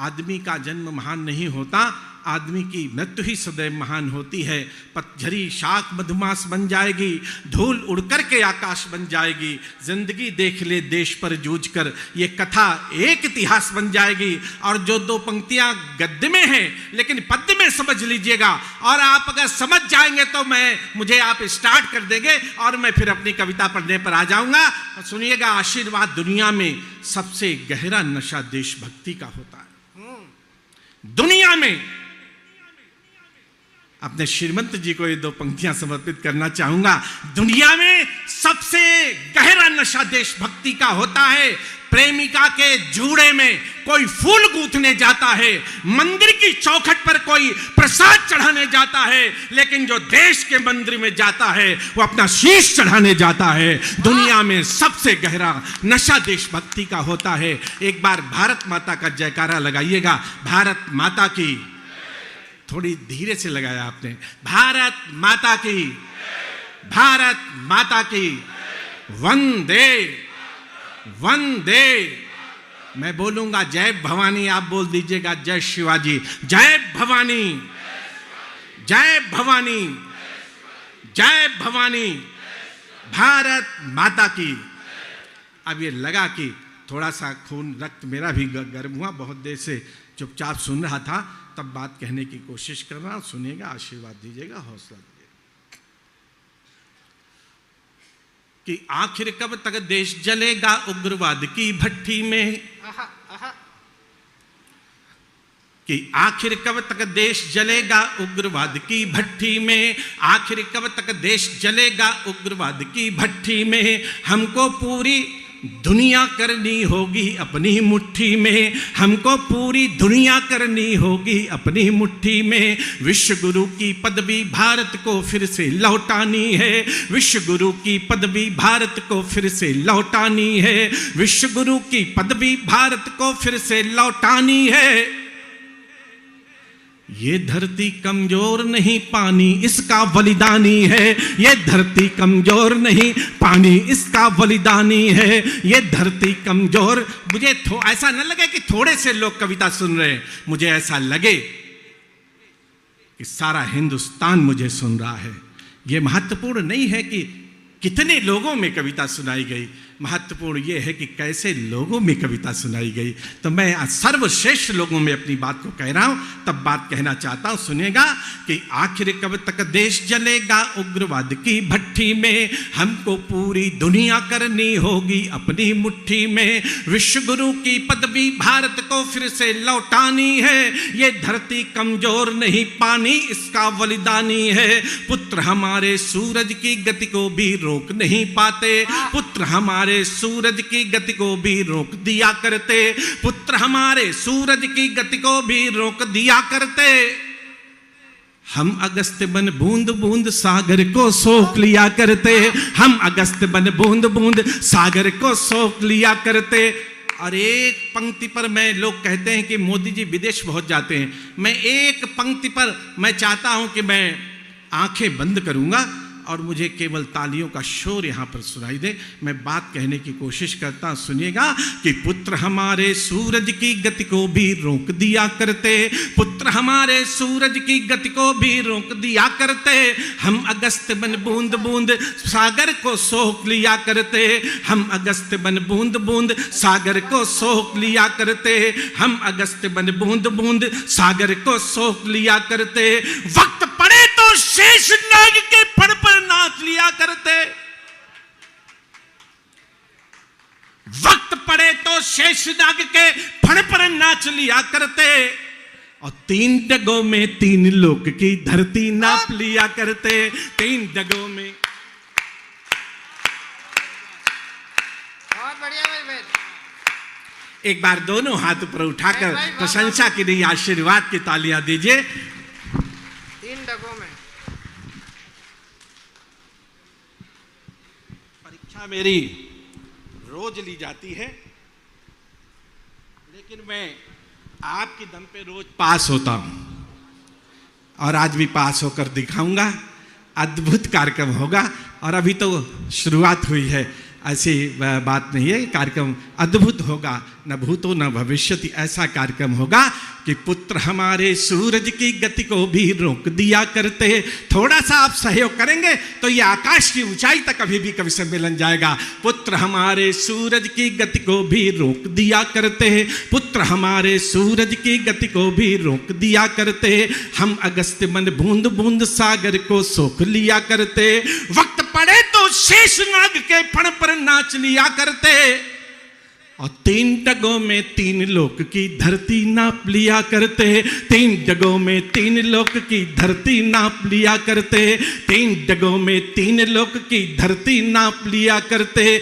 आदमी का जन्म महान नहीं होता, आदमी की मृत्यु ही सदैव महान होती है। पतझरी शाख मधुमास बन जाएगी, धूल उड़कर के आकाश बन जाएगी। जिंदगी देख ले देश पर जूझ कर, ये कथा एक इतिहास बन जाएगी। और जो दो पंक्तियां गद्य में हैं लेकिन पद्य में समझ लीजिएगा, और आप अगर समझ जाएंगे तो मुझे आप स्टार्ट कर देंगे और मैं फिर अपनी कविता पढ़ने पर आ जाऊंगा। सुनिएगा, आशीर्वाद दुनिया में सबसे गहरा नशा देशभक्ति का होता है। दुनिया में अपने श्रीमंत जी को ये दो पंक्तियां समर्पित करना चाहूंगा। दुनिया में सबसे गहरा नशा देशभक्ति का होता है। प्रेमिका के जूड़े में कोई फूल गूंथने जाता है, मंदिर की चौखट पर कोई प्रसाद चढ़ाने जाता है, लेकिन जो देश के मंदिर में जाता है वो अपना शीश चढ़ाने जाता है। दुनिया में सबसे गहरा नशा देशभक्ति का होता है। एक बार भारत माता का जयकारा लगाइएगा। भारत माता की, थोड़ी धीरे से लगाया आपने। भारत माता की, भारत माता की, वंदे वंदे। मैं बोलूंगा जय भवानी, आप बोल दीजिएगा जय शिवाजी। जय भवानी, जय भवानी, जय भवानी, भारत माता की। अब ये लगा कि थोड़ा सा खून रक्त मेरा भी गर्म हुआ, बहुत देर से चुपचाप सुन रहा था, तब बात कहने की कोशिश कर रहा हूं। सुनिएगा, आशीर्वाद दीजिएगा, हौसला दीजिएगा। कि आखिर कब तक देश जलेगा उग्रवाद की भट्टी में, कि आखिर कब तक देश जलेगा उग्रवाद की भट्टी में, आखिर कब तक देश जलेगा उग्रवाद की भट्टी में। हमको पूरी दुनिया करनी होगी अपनी मुट्ठी में, हमको पूरी दुनिया करनी होगी अपनी मुट्ठी में। विश्व गुरु की पदवी भारत को फिर से लौटानी है, विश्व गुरु की पदवी भारत को फिर से लौटानी है, विश्व गुरु की पदवी भारत को फिर से लौटानी है। ये धरती कमजोर नहीं, पानी इसका बलिदानी है। ये धरती कमजोर नहीं, पानी इसका बलिदानी है। ये धरती कमजोर, मुझे ऐसा न लगे कि थोड़े से लोग कविता सुन रहे हैं, मुझे ऐसा लगे कि सारा हिंदुस्तान मुझे सुन रहा है। ये महत्वपूर्ण नहीं है कि कितने लोगों में कविता सुनाई गई, महत्वपूर्ण यह है कि कैसे लोगों में कविता सुनाई गई। तो मैं सर्वश्रेष्ठ लोगों में अपनी बात को कह रहा हूं, तब बात कहना चाहता हूं। सुनेगा कि आखिर कब तक देश जलेगा उग्रवाद की भट्टी में, हमको पूरी दुनिया करनी होगी अपनी मुट्ठी में। विश्व गुरु की पदवी भारत को फिर से लौटानी है। ये धरती कमजोर नहीं, पानी इसका बलिदानी है। पुत्र हमारे सूरज की गति को भी रोक नहीं पाते, पुत्र हमारे सूरज की गति को भी रोक दिया करते, पुत्र हमारे सूरज की गति को भी रोक दिया करते। हम अगस्त बन बूंद बूंद सागर को सोख लिया करते, हम अगस्त बन बूंद बूंद सागर को सोख लिया करते। और एक पंक्ति पर मैं, लोग कहते हैं कि मोदी जी विदेश बहुत जाते हैं, मैं एक पंक्ति पर मैं चाहता हूं कि मैं आंखें बंद करूंगा और मुझे केवल तालियों का शोर यहां पर सुनाई दे। मैं बात कहने की कोशिश करता हूं, सुनिएगा कि पुत्र हमारे सूरज की गति को भी रोक दिया करते, पुत्र हमारे सूरज की गति को भी रोक दिया करते। हम अगस्त बन बूंद बूंद सागर को सोख लिया करते, हम अगस्त बन बूंद बूंद सागर को सोख लिया करते, हम अगस्त बन बूंद बूंद सागर को सोख लिया करते। वक्त पड़े तो शेष नाग के फण पर नाच लिया करते, वक्त पड़े तो शेष नाग के फण पर नाच लिया करते। और 3 डगों में 3 लोक की धरती नाप लिया करते, 3 डगों में। बहुत बढ़िया भाई। एक बार दोनों हाथ ऊपर उठाकर प्रशंसा के लिए आशीर्वाद की तालियां दीजिए। 3 डगों में परीक्षा मेरी रोज ली जाती है, लेकिन मैं आपके दम पे रोज पास होता हूं और आज भी पास होकर दिखाऊंगा। अद्भुत कार्यक्रम होगा और अभी तो शुरुआत हुई है। ऐसी बात नहीं है। कार्यक्रम अद्भुत होगा, न भूतो न भविष्यति, ऐसा कार्यक्रम होगा कि पुत्र हमारे सूरज की गति को भी रोक दिया करते। थोड़ा सा आप सहयोग करेंगे तो ये आकाश की ऊंचाई तक अभी भी कवि सम्मेलन जाएगा। पुत्र हमारे सूरज की गति को भी रोक दिया करते, पुत्र हमारे सूरज की गति को भी रोक दिया करते। हम अगस्त्य मन बूंद बूंद सागर को सोख लिया करते। वक्त पड़े तो शेषनाग के फण पर नाच लिया करते। और 3 डगों में 3 लोक की धरती नाप लिया करते। 3 डगों में 3 लोक की धरती नाप लिया करते। 3 डगों में 3 लोक की धरती नाप लिया करते।